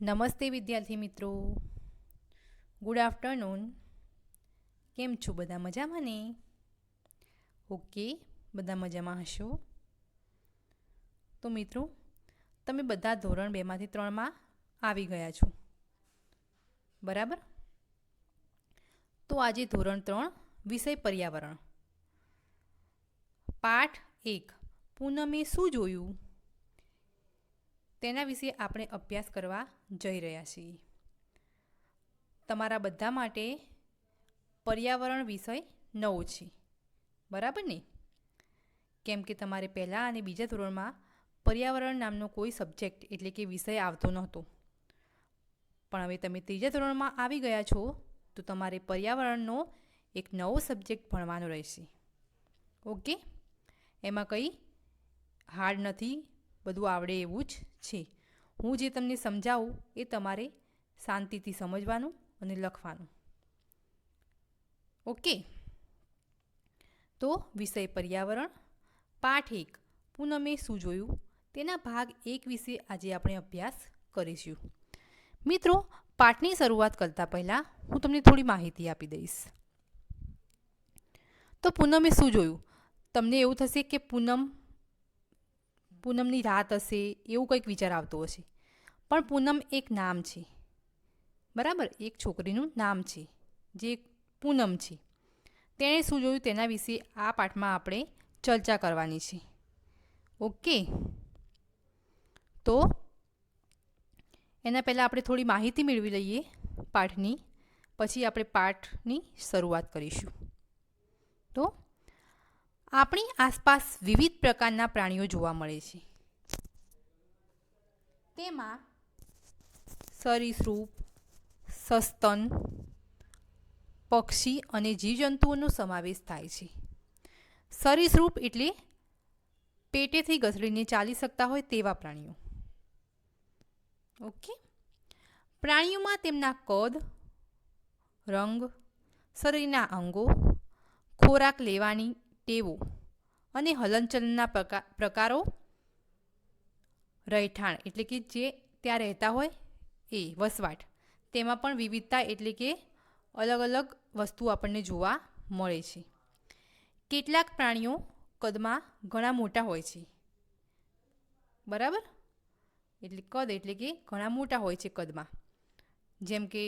નમસ્તે વિદ્યાર્થી મિત્રો, ગુડ આફ્ટરનૂન. કેમ છો બધા? મજામાં ને? ઓકે, બધા મજામાં હશો. તો મિત્રો, તમે બધા ધોરણ 2માંથી 3માં આવી ગયા છો, બરાબર? તો આજે ધોરણ 3 વિષય પર્યાવરણ, પાઠ 1 પૂનમે શું જોયું તેના વિશે આપણે અભ્યાસ કરવા જઈ રહ્યા છીએ. તમારા બધા માટે પર્યાવરણ વિષય નવો છે, બરાબર ને? કેમ કે તમારે પહેલાં અને બીજા ધોરણમાં પર્યાવરણ નામનો કોઈ સબ્જેક્ટ એટલે કે વિષય આવતો નહોતો, પણ હવે તમે ત્રીજા ધોરણમાં આવી ગયા છો તો તમારે પર્યાવરણનો એક નવો સબ્જેક્ટ ભણવાનો રહેશે. ઓકે, એમાં કંઈ હાર્ડ નથી, બધું આવડે એવું જ છે. હું જે તમને સમજાવું એ તમારે શાંતિથી સમજવાનું અને લખવાનું. ઓકે, તો વિષય પર્યાવરણ, પાઠ 1 પૂનમે શું જોયું તેના ભાગ 1 વિશે આજે આપણે અભ્યાસ કરીશું. મિત્રો, પાઠની શરૂઆત કરતાં પહેલાં હું તમને થોડી માહિતી આપી દઈશ. તો પૂનમે શું જોયું? તમને એવું થશે કે પૂનમની રાત હશે, એવું કંઈક વિચાર આવતો હશે. પણ પૂનમ એક નામ છે, બરાબર? એક છોકરીનું નામ છે જે પૂનમ છે. તેણે શું જોયું તેના વિશે આ પાઠમાં આપણે ચર્ચા કરવાની છે. ઓકે, તો એના પહેલાં આપણે થોડી માહિતી મેળવી લઈએ પાઠની, પછી આપણે પાઠની શરૂઆત કરીશું. તો આપણી આસપાસ વિવિધ પ્રકારના પ્રાણીઓ જોવા મળે છે. તેમાં સરીસૃપ, સસ્તન, પક્ષી અને જીવજંતુઓનો સમાવેશ થાય છે. સરીસૃપ એટલે પેટેથી ઘસડીને ચાલી શકતા હોય તેવા પ્રાણીઓ. ઓકે, પ્રાણીઓમાં તેમના કદ, રંગ, શરીરના અંગો, ખોરાક લેવાની ટેવો અને હલનચલનના પ્રકારો, રહેઠાણ એટલે કે જે ત્યાં રહેતા હોય એ વસવાટ, તેમાં પણ વિવિધતા એટલે કે અલગ અલગ વસ્તુ આપણને જોવા મળે છે. કેટલાક પ્રાણીઓ કદમાં ઘણા મોટા હોય છે, બરાબર? એટલે કદ એટલે કે ઘણા મોટા હોય છે કદમાં. જેમ કે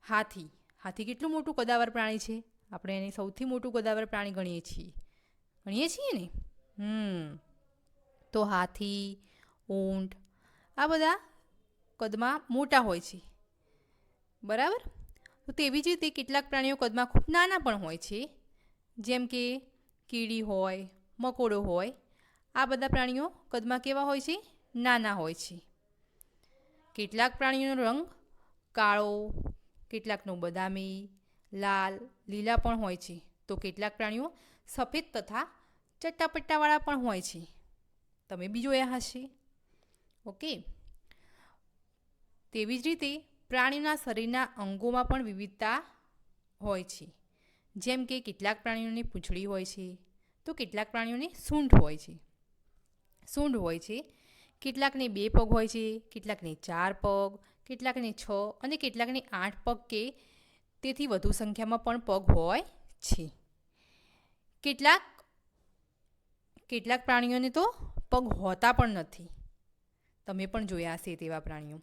હાથી. હાથી કેટલું મોટું કદાવર પ્રાણી છે? આપણે એને સૌથી મોટું કદાવર પ્રાણી ગણીએ છીએ ને? તો હાથી, ઊંટ, આ બધા કદમાં મોટા હોય છે, બરાબર? તો તેવી જ રીતે કેટલાક પ્રાણીઓ કદમાં ખૂબ નાના પણ હોય છે, જેમ કે કીડી હોય, મકોડો હોય. આ બધા પ્રાણીઓ કદમાં કેવા હોય છે? નાના હોય છે. કેટલાક પ્રાણીઓનો રંગ કાળો, કેટલાકનો બદામી, લાલ, લીલા પણ હોય છે. તો કેટલાક પ્રાણીઓ સફેદ તથા ચટ્ટાપટ્ટાવાળા પણ હોય છે. તમે બી જોયા હશે. ઓકે, તેવી જ રીતે પ્રાણીના શરીરના અંગોમાં પણ વિવિધતા હોય છે. જેમ કે કેટલાક પ્રાણીઓની પૂંછડી હોય છે, તો કેટલાક પ્રાણીઓને સૂંઢ હોય છે. કેટલાકને 2 પગ હોય છે, કેટલાકને 4 પગ, કેટલાકને 6 અને કેટલાકને 8 પગ કે તેથી વધુ સંખ્યામાં પણ પગ હોય છે. કેટલાક પ્રાણીઓને તો પગ હોતા પણ નથી. તમે પણ જોયા હશે તેવા પ્રાણીઓ.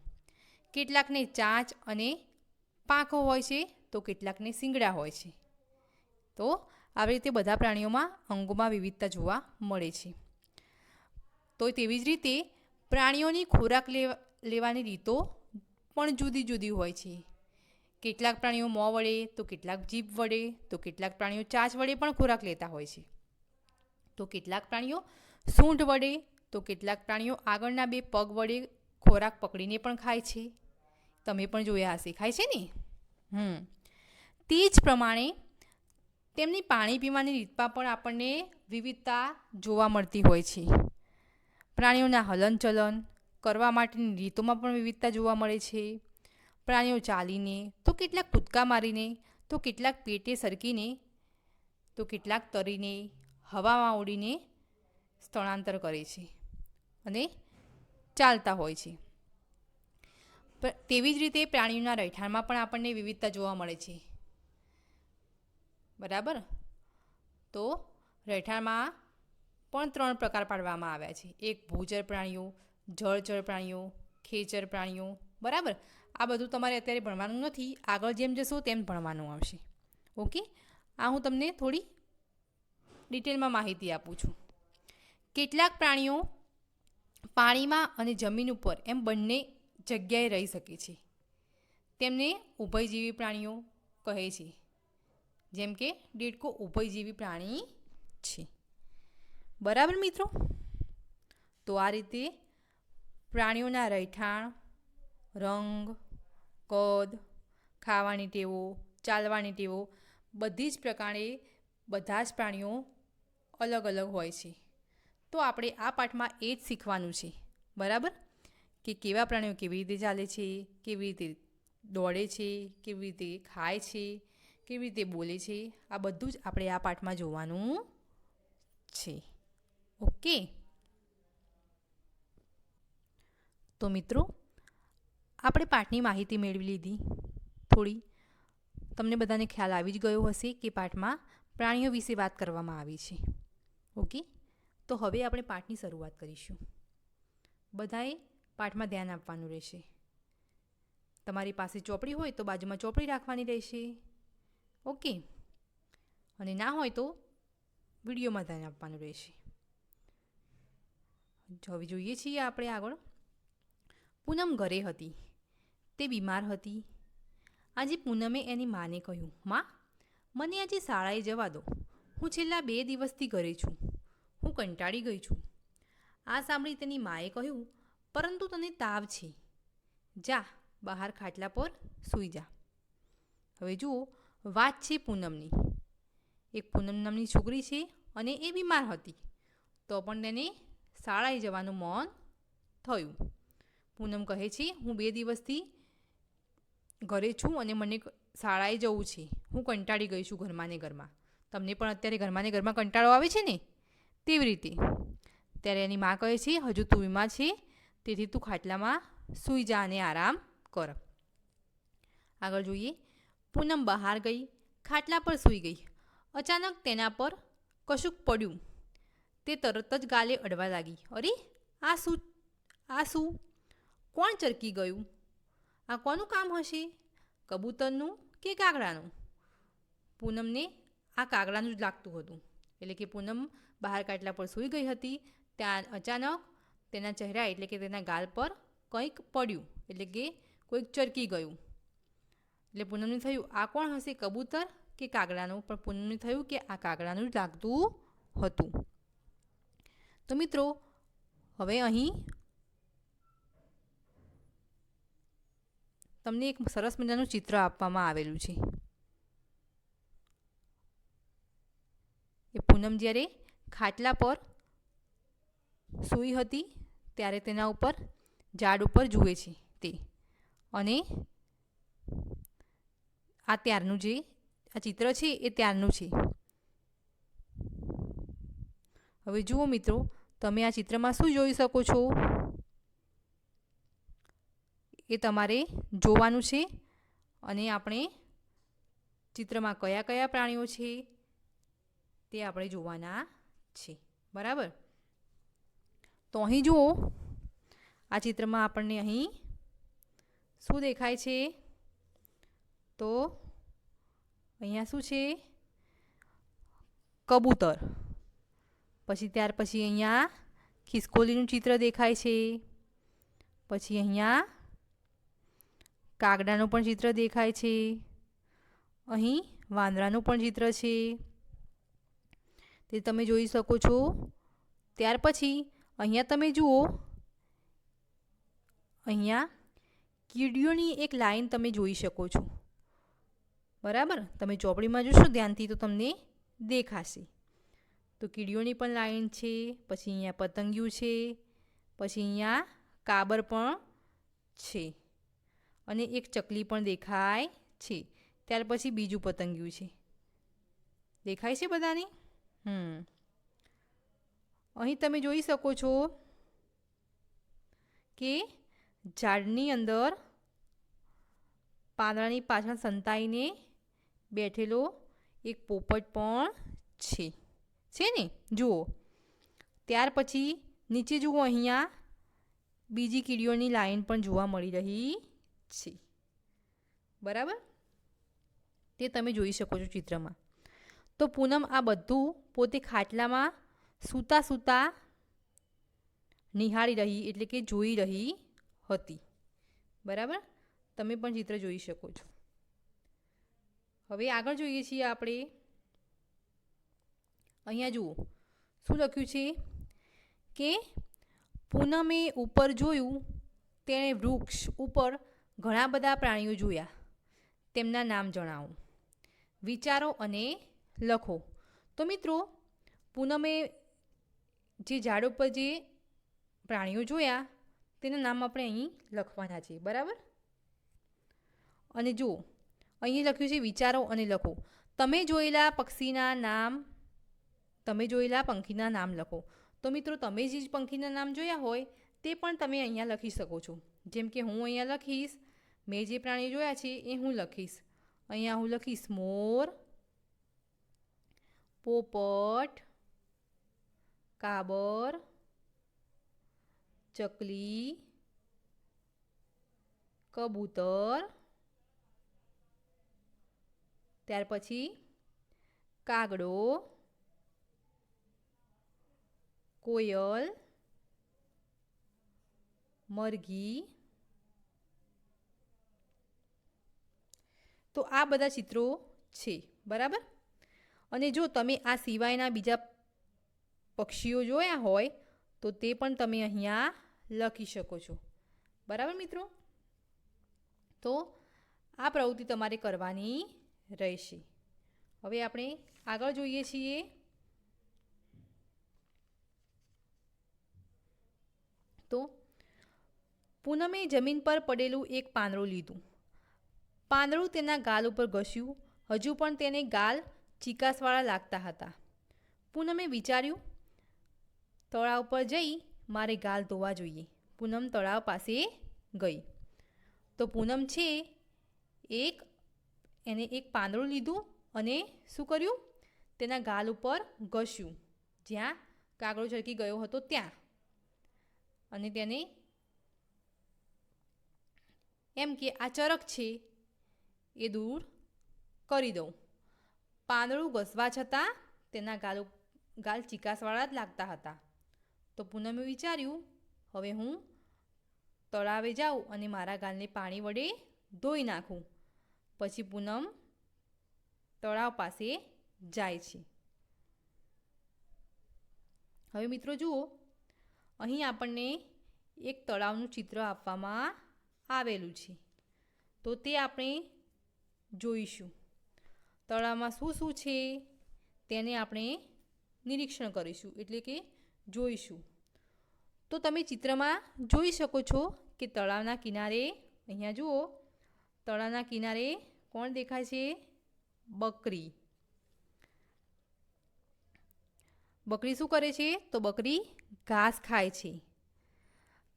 કેટલાકને ચાંચ અને પાંખો હોય છે, તો કેટલાકને શિંગડા હોય છે. તો આવી રીતે બધા પ્રાણીઓમાં અંગોમાં વિવિધતા જોવા મળે છે. તો તેવી જ રીતે પ્રાણીઓની ખોરાક લેવાની રીતો પણ જુદી જુદી હોય છે. કેટલાક પ્રાણીઓ મોં વડે, તો કેટલાક જીભ વડે, તો કેટલાક પ્રાણીઓ ચાંચ વડે પણ ખોરાક લેતા હોય છે. તો કેટલાક પ્રાણીઓ સૂંઢ વડે, તો કેટલાક પ્રાણીઓ આગળના 2 પગ વડે ખોરાક પકડીને પણ ખાય છે. તમે પણ જોયા હશે, ખાય છે ને? તે જ પ્રમાણે તેમની પાણી પીવાની રીતમાં પણ આપણને વિવિધતા જોવા મળતી હોય છે. પ્રાણીઓના હલનચલન કરવા માટેની રીતોમાં પણ વિવિધતા જોવા મળે છે. પ્રાણીઓ ચાલીને, તો કેટલાક કૂદકા મારીને, તો કેટલાક પેટે સરકીને, તો કેટલાક તરીને, હવામાં ઉડીને સ્થળાંતર કરે છે અને ચાલતા હોય છે. તેવી જ રીતે પ્રાણીઓના રહેઠાણમાં પણ આપણને વિવિધતા જોવા મળે છે. બરાબર. તો રહેઠાણમાં પણ 3 પ્રકાર પાડવામાં આવ્યા છે. એક ભૂચર પ્રાણીઓ, જળચર પ્રાણીઓ, ખેચર પ્રાણીઓ. બરાબર. આ બધું તમારે અત્યારે ભણવાનું નથી, આગળ જેમ જશો તેમ ભણવાનું આવશે. ઓકે. આ હું તમને થોડી ડિટેલમાં માહિતી આપું છું. કેટલાક પ્રાણીઓ પાણીમાં અને જમીન ઉપર એમ બંને જગ્યાએ રહી શકે છે. તેમને ઉભયજીવી પ્રાણીઓ કહે છે. જેમ કે દેડકો ઉભયજીવી પ્રાણી છે. બરાબર મિત્રો. તો આ રીતે પ્રાણીઓના રહેઠાણ, રંગ, કદ, ખાવાની ટેવો, ચાલવાની ટેવો બધી જ પ્રકારે બધા જ પ્રાણીઓ અલગ અલગ હોય છે. તો આપણે આ પાઠમાં એ જ શીખવાનું છે. બરાબર. કે કેવા પ્રાણીઓ કેવી રીતે ચાલે છે, કેવી રીતે દોડે છે, કેવી રીતે ખાય છે, કેવી રીતે બોલે છે. આ બધું જ આપણે આ પાઠમાં જોવાનું છે. ઓકે. તો મિત્રો, આપણે પાઠની માહિતી મેળવી લીધી. થોડી તમને બધાને ખ્યાલ આવી જ ગયો હશે કે પાઠમાં પ્રાણીઓ વિશે વાત કરવામાં આવી છે. ઓકે. તો હવે આપણે પાઠની શરૂઆત કરીશું. બધાએ પાઠમાં ધ્યાન આપવાનું રહેશે. તમારી પાસે ચોપડી હોય તો બાજુમાં ચોપડી રાખવાની રહેશે. ઓકે. અને ના હોય તો વિડીયોમાં ધ્યાન આપવાનું રહેશે. હવે જોઈએ છીએ આપણે આગળ. પૂનમ ઘરે હતી. તે બીમાર હતી. આજે પૂનમે એની માને કહ્યું, માં, મને આજે શાળાએ જવા દો. હું છેલ્લા 2 દિવસથી ઘરે છું. હું કંટાળી ગઈ છું. આ સાંભળી તેની માએ કહ્યું, પરંતુ તને તાવ છે. જા, બહાર ખાટલા પર સૂઈ જા. હવે જુઓ, વાત છે પૂનમની. એક પૂનમ નામની છોકરી છે અને એ બીમાર હતી. તો પણ તેને શાળાએ જવાનું મન થયું. પૂનમ કહે છે, હું 2 દિવસથી ઘરે છું અને મને શાળાએ જવું છે. હું કંટાળી ગઈ છું ઘરમાં ને ઘરમાં. તમને પણ અત્યારે ઘરમાં ને ઘરમાં કંટાળો આવે છે ને? તેવી રીતે. ત્યારે એની મા કહે છે, હજુ તું બીમાર છે, તેથી તું ખાટલામાં સૂઈ જા અને આરામ કર. આગળ જોઈએ. પૂનમ બહાર ગઈ, ખાટલા પર સૂઈ ગઈ. અચાનક તેના પર કશુંક પડ્યું. તે તરત જ ગાલે અડવા લાગી. અરે, આ શું? આ શું? કોણ ચરકી ગયું? આ કોનું કામ હશે? કબૂતરનું કે કાગડાનું? પૂનમને આ કાગડાનું જ લાગતું હતું. એટલે કે પૂનમ બહાર ખાટલા પર સૂઈ ગઈ હતી. ત્યાં અચાનક તેના ચહેરા એટલે કે તેના ગાલ પર કંઈક પડ્યું. એટલે કે કોઈક ચરકી ગયું. એટલે પૂનમને થયું, આ કોણ હશે, કબૂતર કે કાગડાનું? પણ પૂનમને થયું કે આ કાગડાનું જ લાગતું હતું. તો મિત્રો, હવે અહીં તમને એક સરસ મજાનું ચિત્ર આપવામાં આવેલું છે. એ પૂનમ જ્યારે ખાટલા પર સૂઈ હતી ત્યારે તેના ઉપર ઝાડ ઉપર જુએ છે તે. અને આ ત્યારનું જે આ ચિત્ર છે એ ત્યારનું છે. હવે જુઓ મિત્રો, તમે આ ચિત્રમાં શું જોઈ શકો છો એ તમારે જોવાનું છે. અને આપણે ચિત્રમાં કયા કયા પ્રાણીઓ છે તે આપણે જોવાના છે. બરાબર. તો અહીં જુઓ, આ ચિત્રમાં આપણને અહીં શું દેખાય છે? તો અહીંયા શું છે? કબૂતર. પછી ત્યાર પછી અહીંયા ખિસકોલીનું ચિત્ર દેખાય છે. પછી અહીંયા કાગડાનું પણ ચિત્ર દેખાય છે. અહીં વાંદરાનું પણ ચિત્ર છે. તે તમે જોઈ શકો છો. ત્યાર પછી અહીંયા તમે જુઓ, અહીંયા કીડીઓની એક લાઈન તમે જોઈ શકો છો. બરાબર. તમે ચોપડીમાં જોશો ધ્યાનથી તો તમને દેખાશે. તો કીડીઓની પણ લાઈન છે. પછી અહીંયા પતંગિયું છે. પછી અહીંયા કાબર પણ છે. અને એક ચકલી પણ દેખાય છે. ત્યાર પછી બીજું પતંગિયું છે. દેખાય છે બધાને? અહીં તમે જોઈ શકો છો કે ઝાડની અંદર પાંદડાની પાછળ સંતાઈને બેઠેલો એક પોપટ પણ છે ને? જુઓ. ત્યાર પછી નીચે જુઓ, અહીંયા બીજી કીડીઓની લાઈન પણ જોવા મળી રહી છે. બરાબર? તે તમે જોઈ શકો છો ચિત્રમાં. તો પૂનમ આ બધું પોતે ખાટલામાં સૂતા સૂતા નિહાળી રહી એટલે કે જોઈ રહી હતી. બરાબર? તમે પણ ચિત્ર જોઈ શકો છો. હવે આગળ જોઈએ છીએ આપણે. અહીંયા જુઓ શું લખ્યું છે કે પૂનમે ઉપર જોયું, તેણે વૃક્ષ ઉપર ઘણા બધા પ્રાણીઓ જોયા. તેમના નામ જણાવો. વિચારો અને લખો. તો મિત્રો, પૂનમે જે ઝાડ ઉપર જે પ્રાણીઓ જોયા તેના નામ આપણે અહીં લખવાના છે. બરાબર? અને જુઓ અહીં લખ્યું છે વિચારો અને લખો. તમે જોયેલા પંખીના નામ લખો. તો મિત્રો, તમે જે પંખીના નામ જોયા હોય તે પણ તમે અહીંયા લખી શકો છો. જેમ કે હું અહીંયા લખીશ, મેં જે પ્રાણીઓ જોયા છે એ હું લખીશ. અહીંયા હું લખીશ મોર, પોપટ, કાબર, ચકલી, કબૂતર, ત્યાર પછી કાગડો, કોયલ, મરઘી. તો આ બધા ચિત્રો છે. બરાબર? અને જો તમે આ સિવાયના બીજા પક્ષીઓ જોયા હોય તો તે પણ તમે અહીંયા લખી શકો છો. બરાબર મિત્રો? તો આ પ્રવૃત્તિ તમારે કરવાની રહેશે. હવે આપણે આગળ જોઈએ છીએ. તો પૂનમે જમીન પર પડેલું એક પાંદડું લીધું. પાંદડું તેના ગાલ ઉપર ઘસ્યું. હજુ પણ તેને ગાલ ચીકાસવાળા લાગતા હતા. પૂનમે વિચાર્યું, તળાવ પર જઈ મારે ગાલ ધોવા જોઈએ. પૂનમ તળાવ પાસે ગઈ. તો પૂનમ છે એને એક પાંદડું લીધું અને શું કર્યું? તેના ગાલ ઉપર ઘસ્યું, જ્યાં કાગડો છરકી ગયો હતો ત્યાં. અને તેને એમ કે આ ચરક છે એ દૂર કરી દઉં. પાંદડું ઘસવા છતાં તેના ગાલ ચીકાસવાળા જ લાગતા હતા. તો પૂનમે વિચાર્યું, હવે હું તળાવે જાઉં અને મારા ગાલને પાણી વડે ધોઈ નાખું. પછી પૂનમ તળાવ પાસે જાય છે. હવે મિત્રો જુઓ, અહીં આપણને એક તળાવનું ચિત્ર આપવામાં આવેલું છે. તો તે આપણે જોઈશું. તળાવમાં શું શું છે તેને આપણે નિરીક્ષણ કરીશું એટલે કે જોઈશું. તો તમે ચિત્રમાં જોઈ શકો છો કે તળાવના કિનારે, અહીંયા જુઓ, તળાવના કિનારે કોણ દેખાય છે? બકરી. બકરી શું કરે છે? તો બકરી ઘાસ ખાય છે.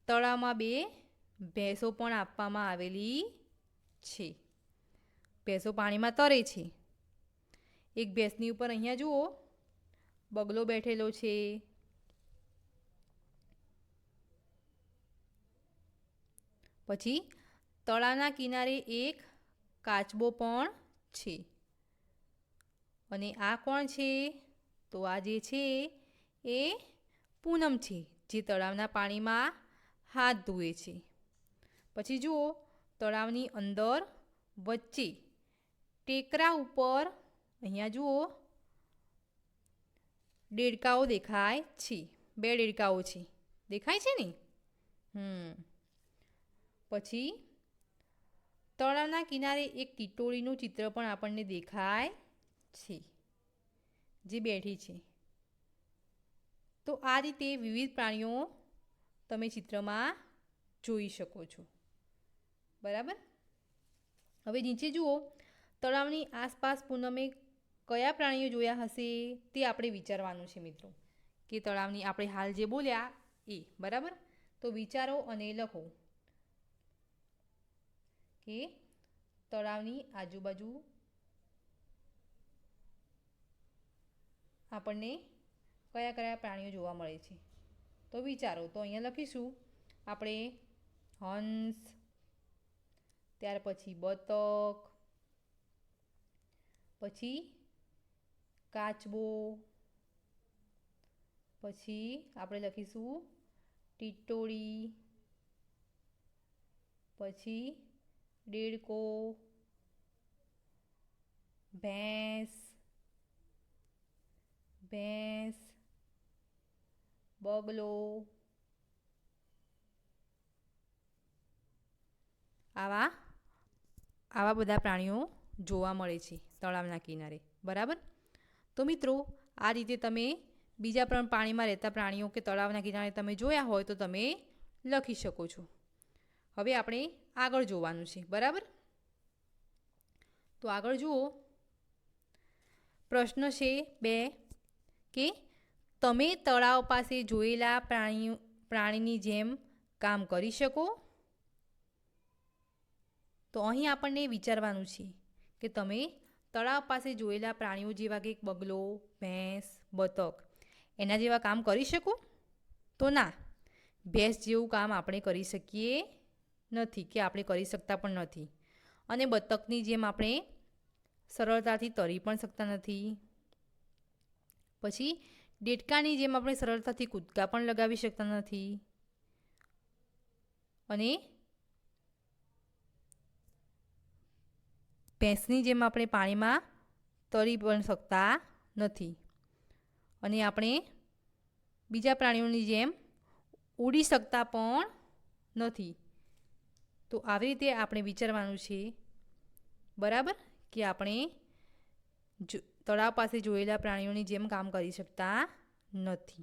તળાવમાં બે ભેંસો પણ આપવામાં આવેલી છે. ભેંસો પાણીમાં તરે છે. એક ભેંસની ઉપર અહીંયા જુઓ બગલો બેઠેલો છે. પછી તળાવના કિનારે એક કાચબો પણ છે. અને આ કોણ છે? તો આ જે છે એ પૂનમ છે, જે તળાવના પાણીમાં હાથ ધોવે છે. પછી જુઓ, તળાવની અંદર વચ્ચે ટેકરા ઉપર અહીંયા જુઓ દેડકાઓ દેખાય છે. બે દેડકાઓ છે. દેખાય છે ને? પછી તળાવના કિનારે એક ટીટોળીનું ચિત્ર પણ આપણને દેખાય છે, જે બેઠી છે. તો આ રીતે વિવિધ પ્રાણીઓ તમે ચિત્રમાં જોઈ શકો છો. બરાબર? હવે નીચે જુઓ, તળાવની આસપાસ પૂનમે કયા પ્રાણીઓ જોયા હશે તે આપણે વિચારવાનું છે મિત્રો. કે તળાવની આપણે હાલ જે બોલ્યા એ. બરાબર? તો વિચારો અને લખો કે તળાવની આજુબાજુ આપણને કયા કયા પ્રાણીઓ જોવા મળે છે? તો વિચારો. તો અહીંયા લખીશું આપણે હંસ, ત્યાર પછી બતક, પછી કાચબો, પછી આપણે લખીશું ટીટોળી, પછી દેડકો, ભેંસ, બગલો, આવા બધા પ્રાણીઓ જોવા મળે છે તળાવના કિનારે. બરાબર. તો મિત્રો, આ રીતે તમે બીજા પણ પાણીમાં રહેતા પ્રાણીઓ કે તળાવના કિનારે તમે જોયા હોય તો તમે લખી શકો છો. હવે આપણે આગળ જોવાનું છે. બરાબર. તો આગળ જુઓ. પ્રશ્ન છે 2 કે તમે તળાવ પાસે જોયેલા પ્રાણીની જેમ કામ કરી શકો? તો અહીં આપણને વિચારવાનું છે કે તમે તળાવ પાસે જોયેલા પ્રાણીઓ જેવા કે બગલો, ભેંસ, બતક એના જેવા કામ કરી શકો? તો ના, ભેંસ જેવું કામ આપણે કરી શકીએ નથી કે આપણે કરી શકતા પણ નથી. અને બતકની જેમ આપણે સરળતાથી તરી પણ શકતા નથી. પછી દેડકાની જેમ આપણે સરળતાથી કૂદકા પણ લગાવી શકતા નથી. અને ભેંસની જેમ આપણે પાણીમાં તરી પણ શકતા નથી. અને આપણે બીજા પ્રાણીઓની જેમ ઉડી શકતા પણ નથી. તો આવી રીતે આપણે વિચારવાનું છે. બરાબર. કે આપણે તળાવ પાસે જોયેલા પ્રાણીઓની જેમ કામ કરી શકતા નથી.